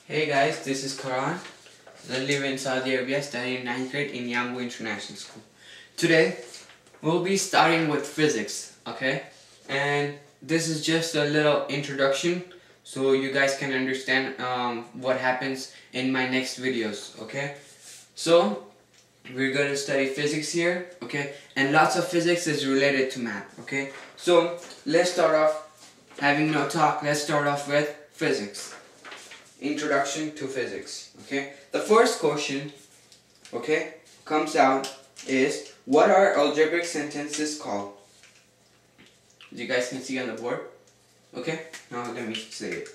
Hey guys, this is Karan. I live in Saudi Arabia studying 9th grade in Yambu International School. Today, we'll be starting with physics, okay? And this is just a little introduction so you guys can understand what happens in my next videos, okay? So, we're going to study physics here, okay? And lots of physics is related to math, okay? So, let's start off having no talk. Let's start off with physics. Introduction to physics, okay? The first question, okay, comes out is, what are algebraic sentences called? As you guys can see on the board, okay? Now let me say it.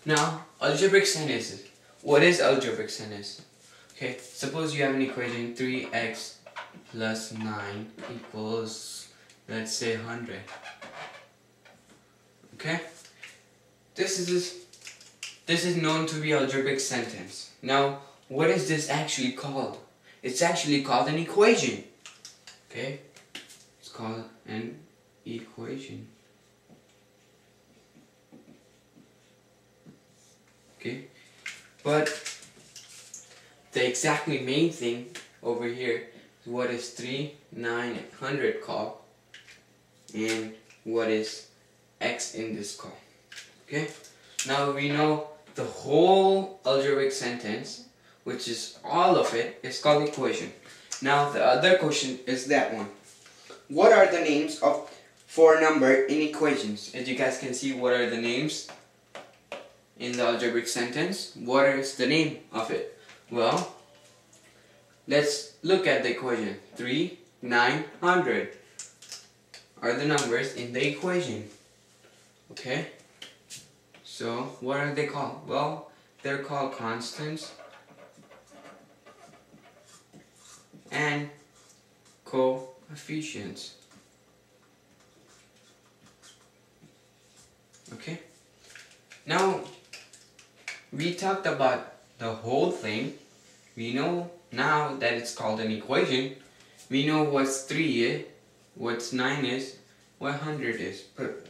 Now, algebraic sentences. What is algebraic sentence? Okay, suppose you have an equation 3x plus 9 equals, let's say, 100. Okay? This is known to be algebraic sentence. Now, what is this actually called? It's actually called an equation. Okay? It's called an equation. Okay? But the exactly main thing over here is what is 3, 9, and 100 called, and what is x in this call. Okay? Now we know the whole algebraic sentence, which is all of it, is called equation. Now the other question is that one. What are the names of four numbers in equations? As you guys can see, what are the names in the algebraic sentence? What is the name of it? Well, let's look at the equation. 3, 9, 100 are the numbers in the equation. Okay? So, what are they called? Well, they're called constants and coefficients. Okay? Now, we talked about the whole thing. We know now that it's called an equation. We know what's 3 is, what's 9 is, what 100 is. But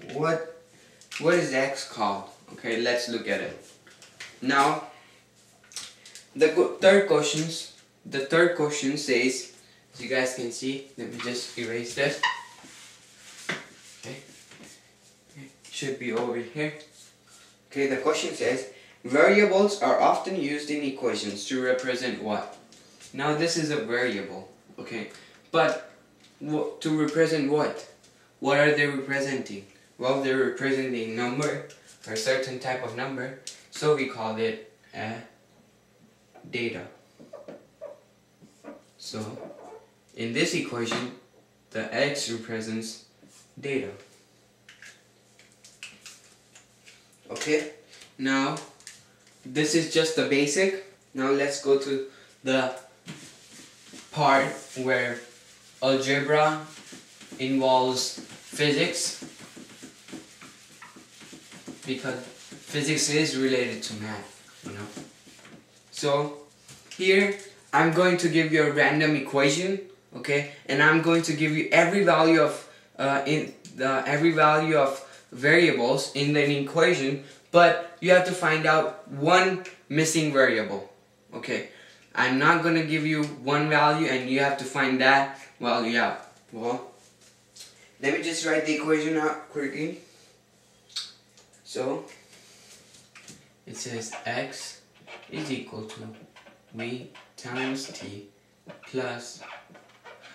what is x called? Okay, let's look at it. Now, the third question says, as you guys can see, let me just erase this. Okay, it should be over here. Okay, the question says, variables are often used in equations to represent what? Now this is a variable, okay, but to represent what? What are they representing? Well, they're representing number, or a certain type of number, so we call it a data. So, in this equation, the x represents data. Okay, now, this is just the basic. Now let's go to the part where algebra involves physics, because physics is related to math, you know. So here I'm going to give you a random equation, okay, and I'm going to give you every value of variables in the equation, but you have to find out one missing variable. Okay, I'm not going to give you one value and you have to find that value out. Well, let me just write the equation out quickly. So, it says x is equal to v times t plus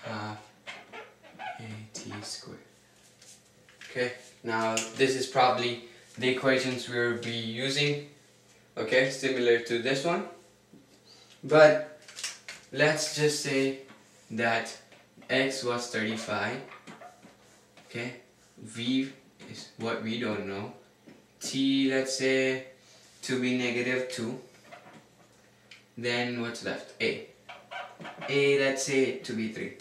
half at squared. Okay, now this is probably the equations we'll be using, okay, similar to this one. But let's just say that x was 35, okay, v is what we don't know, t, let's say, to be -2, then what's left? A, let's say, to be 3.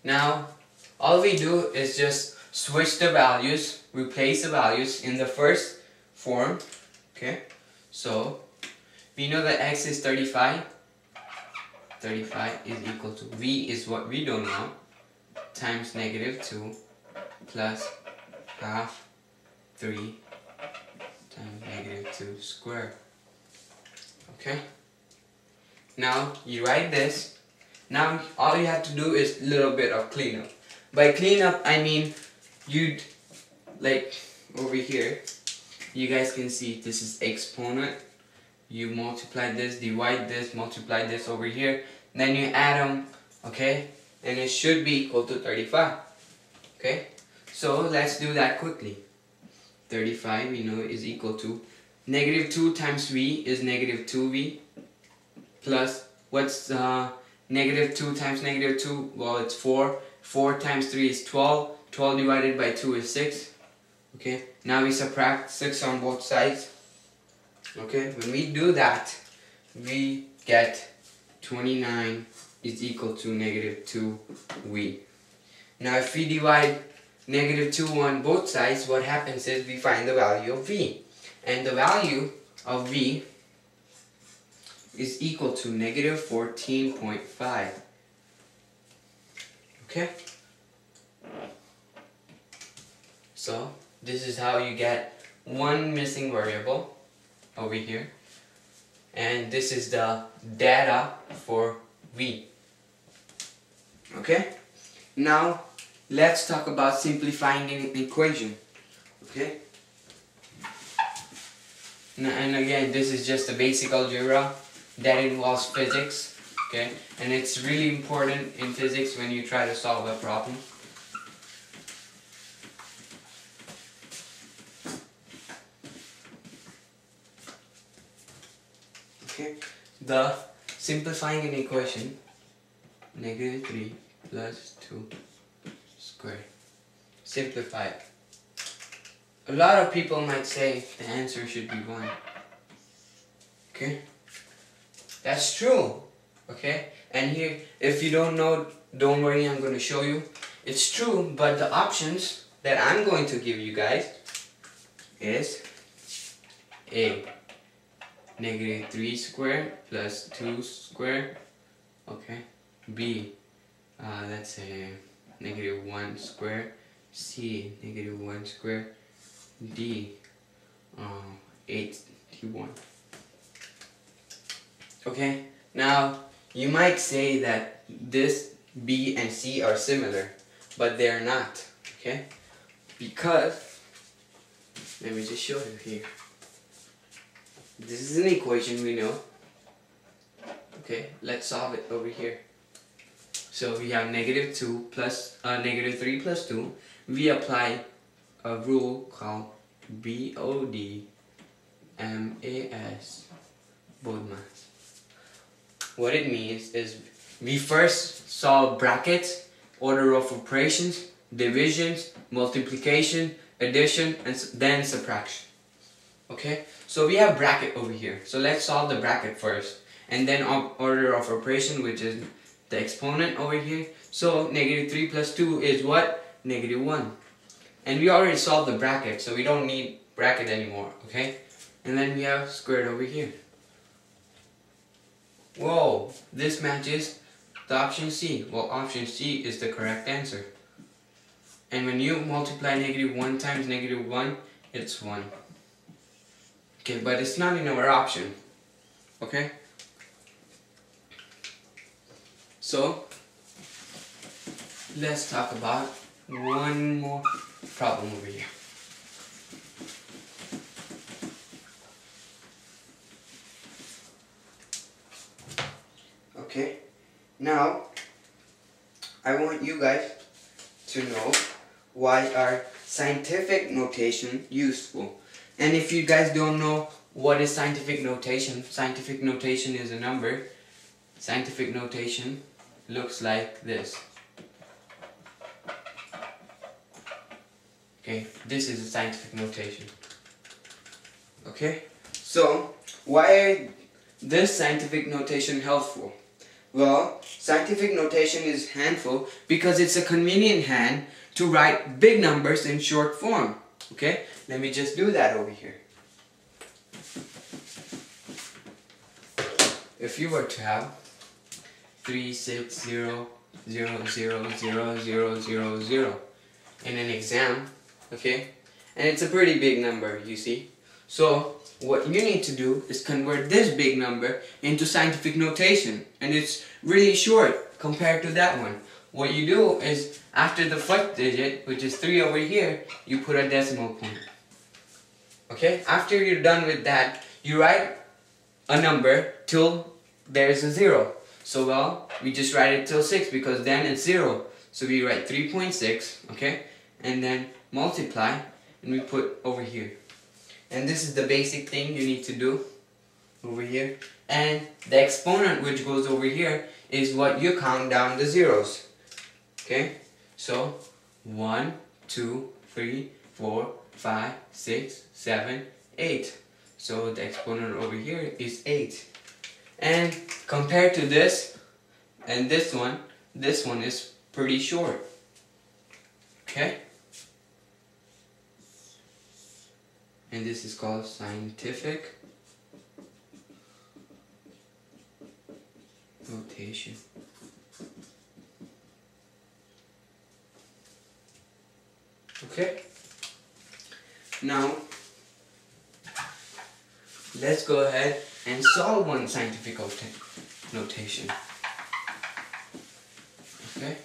Now, all we do is just switch the values, replace the values in the first form, okay? So, we know that x is 35, 35 is equal to, v is what we don't know, times -2 plus half 3 times negative 2 squared. Okay? Now you write this. Now all you have to do is a little bit of cleanup. By cleanup I mean you'd like over here you guys can see this is exponent. You multiply this, divide this, multiply this over here, then you add them, okay? And it should be equal to 35. Okay? So let's do that quickly. 35 we know is equal to negative 2 times v is negative 2v plus what's negative 2 times negative 2? Well, it's 4. 4 times 3 is 12. 12 divided by 2 is 6. Okay, now we subtract 6 on both sides. Okay, when we do that, we get 29 is equal to negative 2v. Now if we divide negative 2 on both sides, what happens is we find the value of v. And the value of v is equal to negative 14.5. Okay? So this is how you get one missing variable over here. And this is the data for v. Okay? Now let's talk about simplifying an equation. Okay? And again, this is just a basic algebra that involves physics. Okay? And it's really important in physics when you try to solve a problem. Okay? The simplifying an equation, negative 3 plus 2 squared. Simplify it. A lot of people might say the answer should be 1. Okay? That's true. Okay? And here, if you don't know, don't worry, I'm going to show you. It's true, but the options that I'm going to give you guys is A, negative 3 squared plus 2 squared. Okay? B, let's say negative 1 squared. C, negative 1 squared. D, 81. Okay, now you might say that this B and C are similar, but they are not. Okay, because let me just show you here. This is an equation we know. Okay, let's solve it over here. So we have negative 2 plus negative 3 plus 2. We apply a rule called BOD MAS, BODMAS. What it means is we first solve brackets, order of operations, divisions, multiplication, addition, and then subtraction. Okay, so we have bracket over here. So let's solve the bracket first, and then order of operation, which is the exponent over here. So negative 3 plus 2 is what? Negative 1. And we already solved the bracket, so we don't need bracket anymore, okay? And then we have squared over here. Whoa, this matches the option C. Well, option C is the correct answer. And when you multiply negative 1 times negative 1, it's 1. Okay, but it's not in our option. Okay? So, let's talk about one more problem over here. Okay, now I want you guys to know why are scientific notation useful. And if you guys don't know what is scientific notation is a number. Scientific notation looks like this. Okay, this is a scientific notation. Okay, so why is this scientific notation helpful? Well, scientific notation is handful because it's a convenient hand to write big numbers in short form. Okay, let me just do that over here. If you were to have 360000000 in an exam, okay, and it's a pretty big number, you see. So what you need to do is convert this big number into scientific notation, and it's really short compared to that one. What you do is, after the first digit, which is 3 over here, you put a decimal point. Okay, after you're done with that, you write a number till there's a 0. So well, we just write it till 6 because then it's 0. So we write 3.6, okay, and then multiply, and we put over here. And this is the basic thing you need to do over here. And the exponent, which goes over here, is what you count down the zeros. Okay, so 1, 2, 3, 4, 5, 6, 7, 8. So the exponent over here is 8. And compared to this and this one is pretty short. Okay? And this is called scientific notation. Okay? Now, let's go ahead and solve one scientific notation. Okay?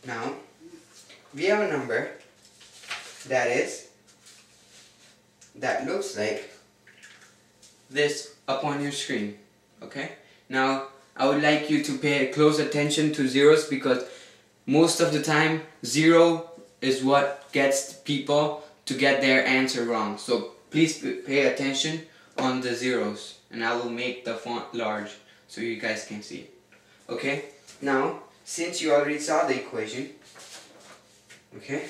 Now, we have a number that looks like this up on your screen. Okay? Now, I would like you to pay close attention to zeros, because most of the time 0 is what gets people to get their answer wrong. So please pay attention on the zeros, and I will make the font large so you guys can see it. Okay? Now, since you already saw the equation, okay,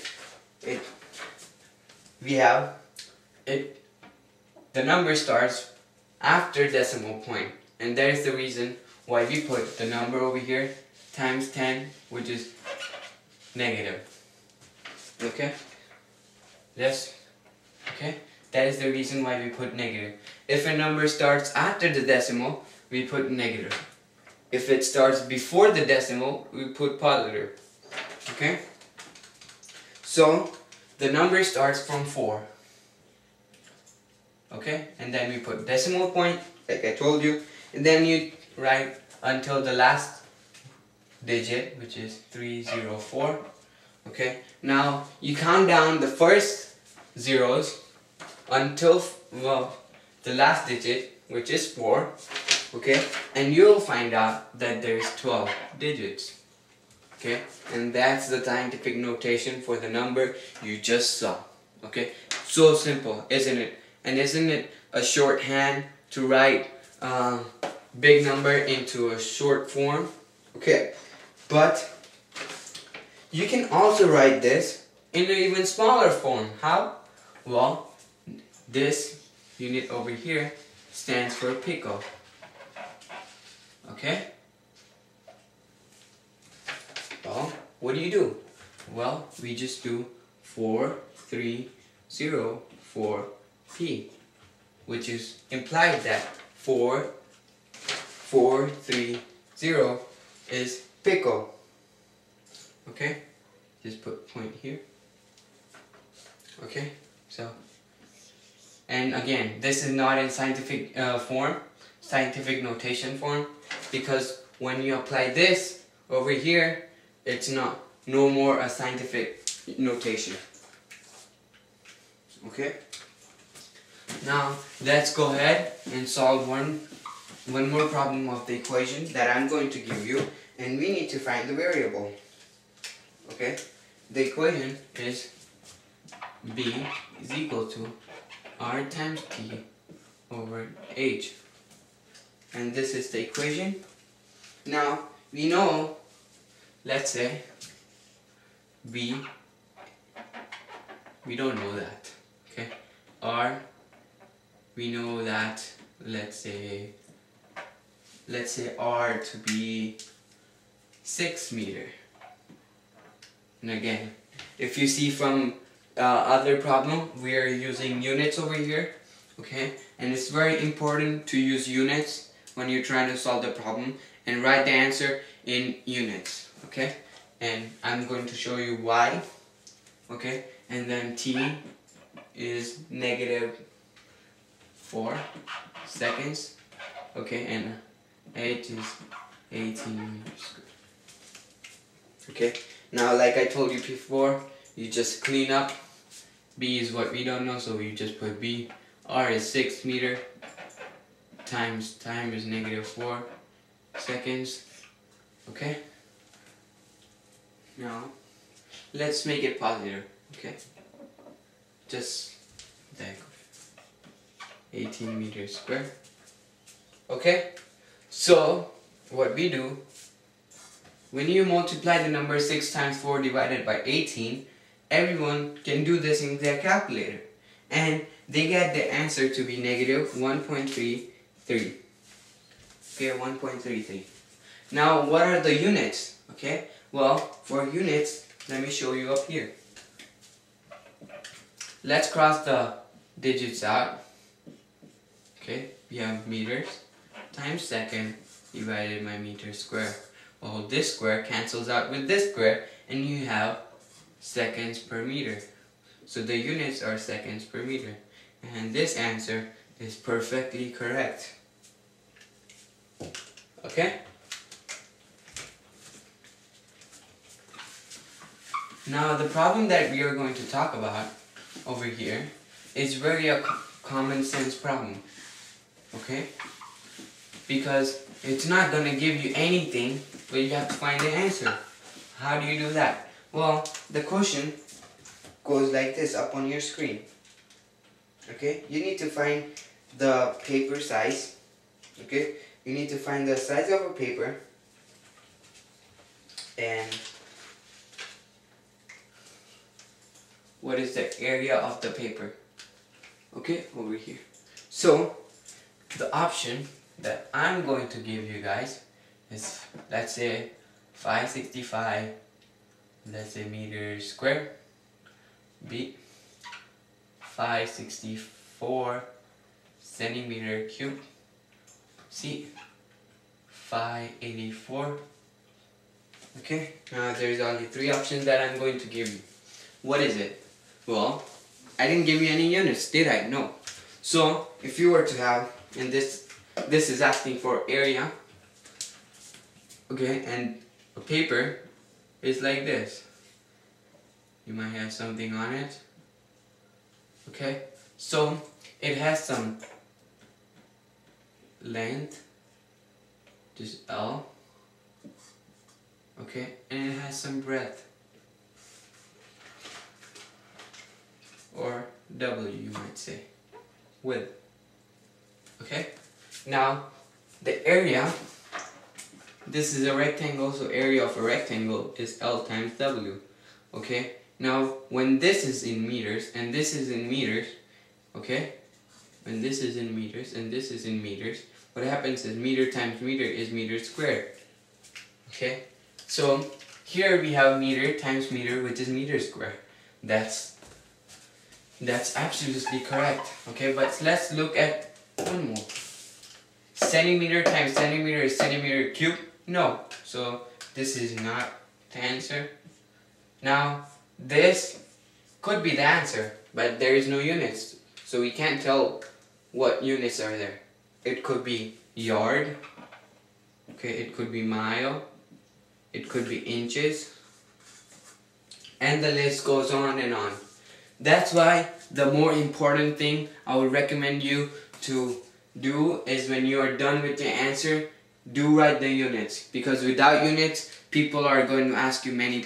the number starts after decimal point, and that is the reason why we put the number over here times 10, which is negative. Okay? Yes? Okay? That is the reason why we put negative. If a number starts after the decimal, we put negative. If it starts before the decimal, we put positive. Okay? So, the number starts from 4. Okay? And then we put decimal point, like I told you. And then you write until the last digit, which is 304. Okay? Now, you count down the first zeros until, well, the last digit, which is 4. Okay? And you'll find out that there's 12 digits. Okay? And that's the scientific notation for the number you just saw. Okay? So simple, isn't it? And isn't it a shorthand to write big number into a short form? Okay? But you can also write this in an even smaller form. How? Well, this unit over here stands for pico. Okay? Well, what do? Well, we just do 4304p, which is implied that 4430 is pico. Okay? Just put point here. Okay? So, and again, this is not in scientific form, scientific notation form, because when you apply this over here, it's no more a scientific notation. Okay? Now, let's go ahead and solve one more problem of the equation that I'm going to give you, and we need to find the variable. Okay? The equation is b is equal to r times t over h. And this is the equation. Now, we know, let's say, b, we don't know that. Okay? R, we know that, let's say r to be 6 meter. And again, if you see from other problem, we are using units over here. Okay? And it's very important to use units when you're trying to solve the problem, and write the answer in units. Okay? And I'm going to show you why. Okay? and then t is -4 seconds. Okay, and h is 18 meters squared. Okay, now like I told you before, you just clean up. B is what we don't know, so you just put B. R is 6 meter times time is -4 seconds. Okay, now let's make it positive. Okay, just like 18 meters squared. Okay, so what we do, when you multiply the number 6 times 4 divided by 18, everyone can do this in their calculator, and they get the answer to be -1.33. Okay, 1.33. Now, what are the units? Okay, well, for units, let me show you up here. Let's cross the digits out. Okay, we have meters times second divided by meter square. Well, this square cancels out with this square, and you have seconds per meter. So the units are seconds per meter. And this answer is perfectly correct. Okay? Now the problem that we are going to talk about over here is very a common sense problem. Okay? Because it's not going to give you anything, but you have to find the answer. How do you do that? Well, the question goes like this up on your screen. Okay? You need to find the paper size. Okay? You need to find the size of a paper and what is the area of the paper. Okay? Over here. So, the option that I'm going to give you guys is, let's say 565, let's say meters square, B 564 centimeter cube, C 584. Okay, now there's only 3 options that I'm going to give you. What is it? Well, I didn't give you any units, did I? No. So if you were to have, and this is asking for area, okay, and a paper is like this. You might have something on it. Okay, so it has some length, just L. Okay, and it has some breadth, or W you might say, width. Okay, now the area, this is a rectangle, so area of a rectangle is L times W. Okay, now when this is in meters and this is in meters, okay, when this is in meters and this is in meters, what happens is meter times meter is meter squared. Okay, so here we have meter times meter, which is meter squared. That's absolutely correct. Okay, but let's look at one more. Centimeter times centimeter is centimeter cube? No. So this is not the answer. Now this could be the answer, but there is no units, so we can't tell what units are there. It could be yard, okay, it could be mile, it could be inches, and the list goes on and on. That's why the more important thing I would recommend you to do is, when you are done with the answer, do write the units, because without units people are going to ask you many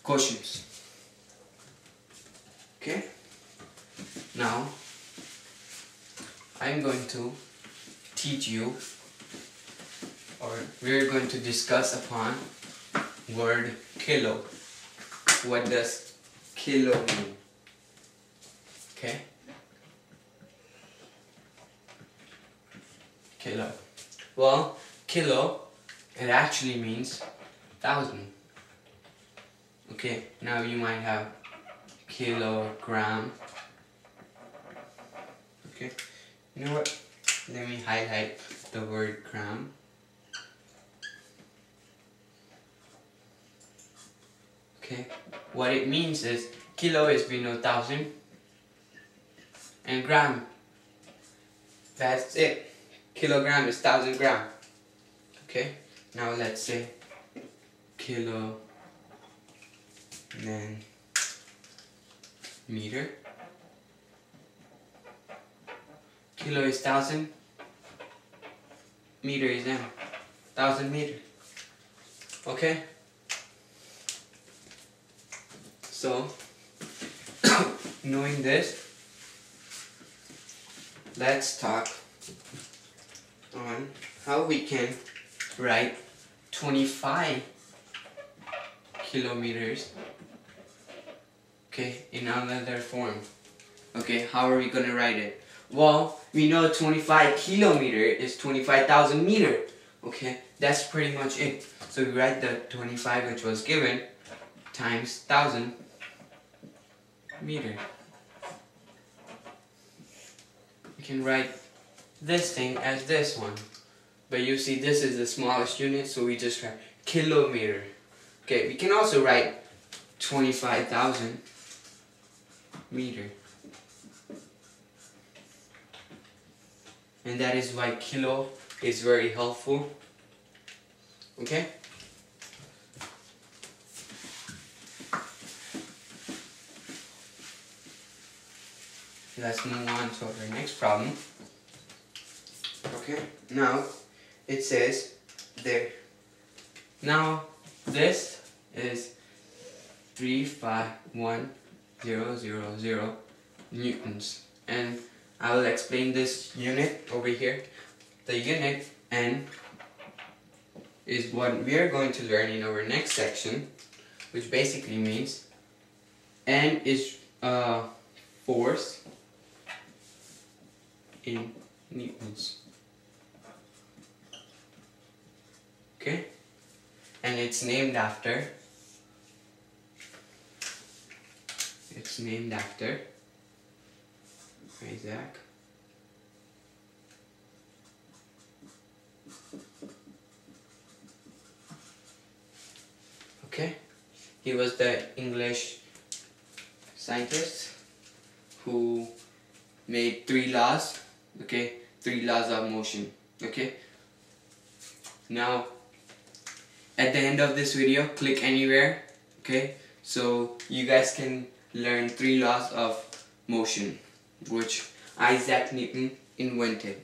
questions. Okay, now I'm going to teach you, or we're going to discuss upon word kilo. What does kilo mean? Okay, kilo. Well, kilo, it actually means 1,000. Okay, now you might have kilogram. Okay, you know what? Let me highlight the word gram. Okay, what it means is kilo is, we know, 1,000, and gram, that's it. Kilogram is 1,000 gram. Okay, now let's say kilo, and then meter. Kilo is 1,000, meter is m, 1,000 meter. Okay, so knowing this, let's talk on how we can write 25 kilometers, okay, in another form. Okay, how are we gonna write it? Well, we know 25 kilometer is 25,000 meter. Okay, that's pretty much it. So we write the 25 which was given times 1,000 meter. We can write this thing as this one, but you see this is the smallest unit, so we just write kilometer. Okay, we can also write 25,000 meter, and that is why kilo is very helpful. Okay, let's move on to our next problem. Okay, now it says there. Now this is 351,000 newtons, and I will explain this unit over here. The unit N is what we are going to learn in our next section, which basically means N is force in newtons. Okay, and it's named after Isaac Okay, he was the English scientist who made 3 laws. Okay, 3 laws of motion. Okay, now at the end of this video, click anywhere. Okay, so you guys can learn 3 laws of motion which Isaac Newton invented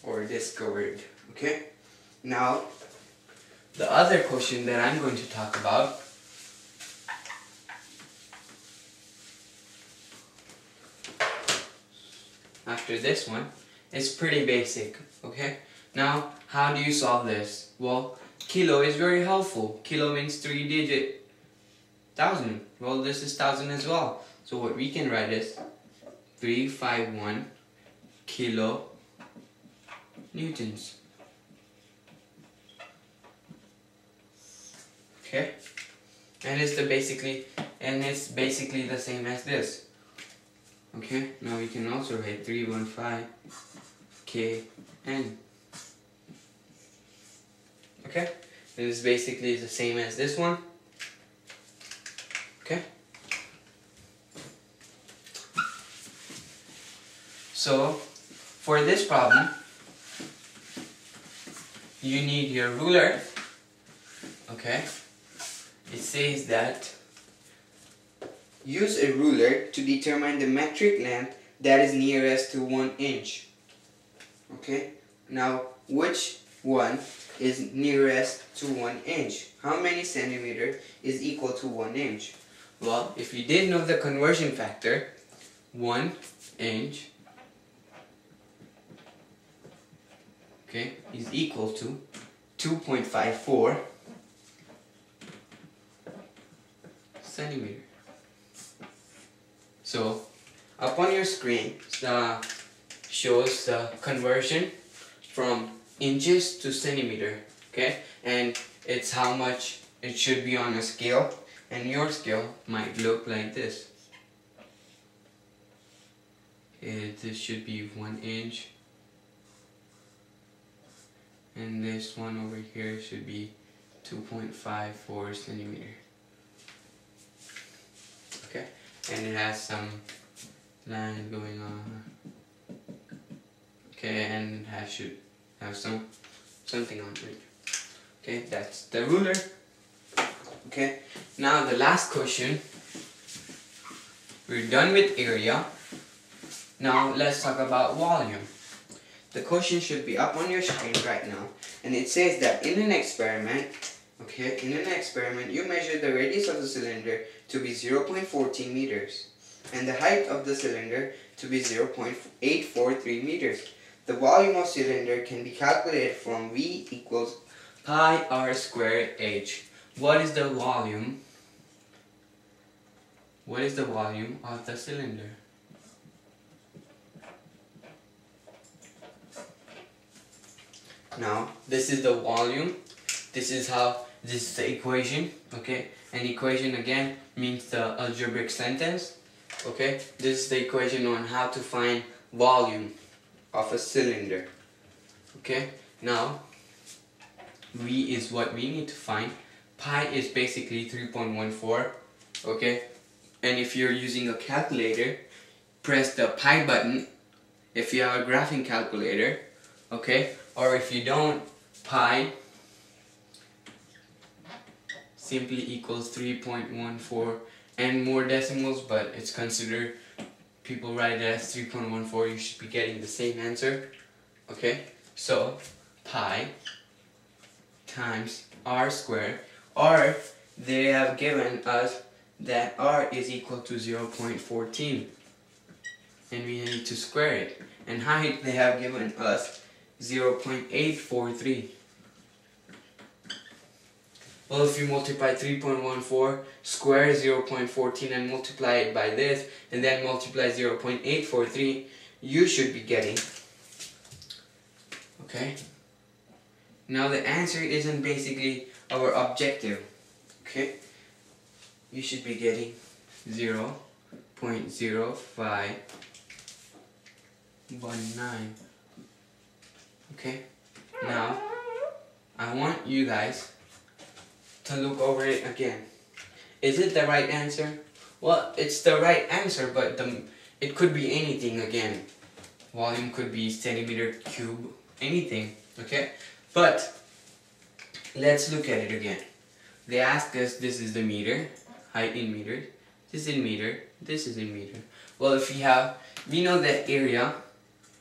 or discovered. Okay, now the other question that I'm going to talk about after this one is pretty basic. Okay, now how do you solve this? Well, kilo is very helpful. Kilo means 3-digit 1,000. Well, this is 1,000 as well. So what we can write is 351 kilo newtons. Okay, and it's basically the same as this. Okay, now we can also write 315 kN. Okay, this is basically the same as this one. Okay, so for this problem you need your ruler. Okay, it says that use a ruler to determine the metric length that is nearest to 1 inch. Okay, now which one is nearest to 1 inch? How many centimeters is equal to 1 inch? Well, if you did know the conversion factor, 1 inch, okay, is equal to 2.54 centimeter. So up on your screen shows the conversion from inches to centimeter. Okay, and it's how much it should be on a scale, and your scale might look like this. This should be 1 inch, and this one over here should be 2.54 centimeter. and it has some lines going on. Okay, and it should have something on it. Okay, that's the ruler. Okay, now the last question. We're done with area. Now let's talk about volume. The question should be up on your screen right now, and it says that in an experiment, you measure the radius of the cylinder to be 0.14 meters and the height of the cylinder to be 0.843 meters. The volume of cylinder can be calculated from V equals pi r squared h. What is the volume? What is the volume of the cylinder? Now, this is the volume. This is the equation, okay? An equation again means the algebraic sentence, okay? This is the equation on how to find volume of a cylinder, okay? Now, V is what we need to find. Pi is basically 3.14, okay? And if you're using a calculator, press the pi button if you have a graphing calculator, okay? Or if you don't, pi simply equals 3.14 and more decimals, but it's considered, people write it as 3.14, you should be getting the same answer, okay? So, pi times r squared, or they have given us that r is equal to 0.14 and we need to square it, and height they have given us 0.843. Well, if you multiply 3.14, square 0.14 and multiply it by this, and then multiply 0.843, you should be getting, okay? Now the answer isn't basically our objective, okay? You should be getting 0.0519. Okay, now I want you guys to look over it again. Is it the right answer? Well, it's the right answer, but it could be anything again. Volume could be centimeter cube, anything, okay? But let's look at it again. They asked us, this is the meter, height in meters, this is in meter, this is in meter. Well, if we know that area,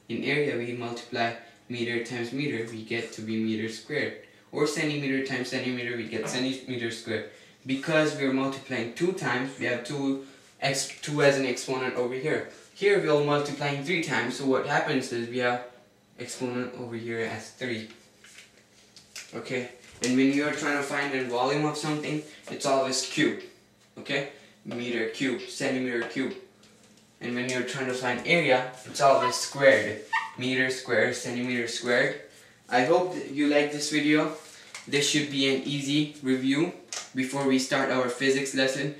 in area we multiply meter times meter, we get to be meter squared. Or centimeter times centimeter, we get centimeter squared. Because we are multiplying 2 times, we have 2 as an exponent over here. Here we are multiplying 3 times, so what happens is we have exponent over here as 3. Okay, and when you are trying to find the volume of something, it's always cube. Okay, meter cube, centimeter cube. And when you're trying to find area, it's always squared. Meter squared, centimeter squared. I hope that you like this video. This should be an easy review before we start our physics lesson.